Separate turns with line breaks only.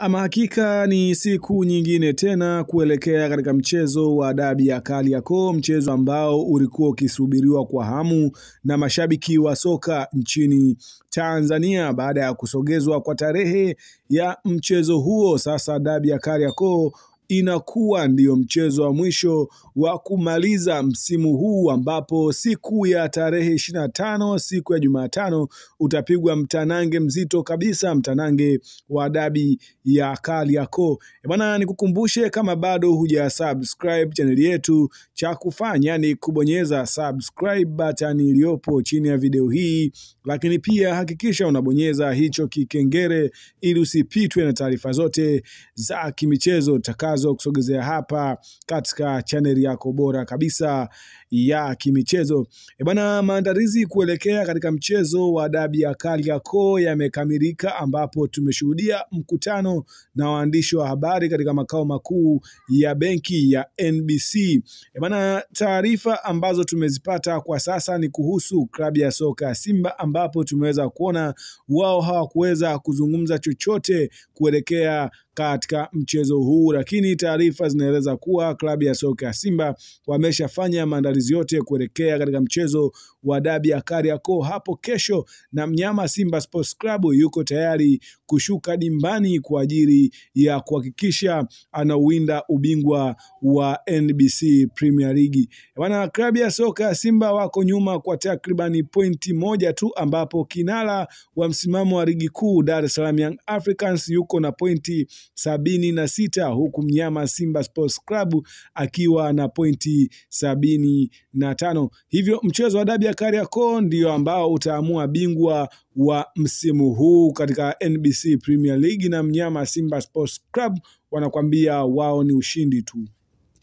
Ama hakika ni siku nyingine tena kuelekea katika mchezo wa dabi ya Kariakoo, mchezo ambao ulikuwa ukisubiriwa kwa hamu na mashabiki wa soka nchini Tanzania. Baada ya kusogezwa kwa tarehe ya mchezo huo, sasa dabi ya Kariakoo inakuwa ndiyo mchezo wa mwisho wa kumaliza msimu huu, ambapo siku ya tarehe 25 siku ya Jumatano utapigwa mtanange mzito kabisa, mtanange wa dabi ya Kariakoo. Bwana, nikukumbushe kama bado huja subscribe channel yetu, cha kufanya ni kubonyeza subscribe button iliyopo chini ya video hii, lakini pia hakikisha unabonyeza hicho kikengele ili usipitwe na taarifa zote za kimichezo takazo kusogezea hapa katika channel yako bora kabisa ya kimichezo. Bwana, maandalizi kuelekea katika mchezo wa dabi ya Kariakoo yamekamilika, ambapo tumeshuhudia mkutano na waandishi wa habari katika makao makuu ya benki ya NBC. Bwana, taarifa ambazo tumezipata kwa sasa ni kuhusu klabu ya soka ya Simba, ambapo tumeweza kuona wao hawakuweza kuzungumza chochote kuelekea katika mchezo huu, lakini taarifa zinaeleza kuwa klabu ya soka ya Simba wameshafanya maandalizi yote kuelekea katika mchezo wa dabi ya Kariakoo hapo kesho, na mnyama Simba Sports Club yuko tayari kushuka dimbani kwa ajili ya kuhakikisha anauwinda ubingwa wa NBC Premier League. Wana klabu ya soka ya Simba wako nyuma kwa takribani pointi moja tu, ambapo kinara wa msimamo wa ligi kuu Dar es Salaam Young Africans yuko na pointi 76, huku mnyama Simba Sports Club akiwa na pointi 75. Hivyo mchezo wa dabi ya Kariakoo ndio ambao utaamua bingwa wa msimu huu katika NBC Premier League, na mnyama Simba Sports Club wanakwambia wao ni ushindi tu.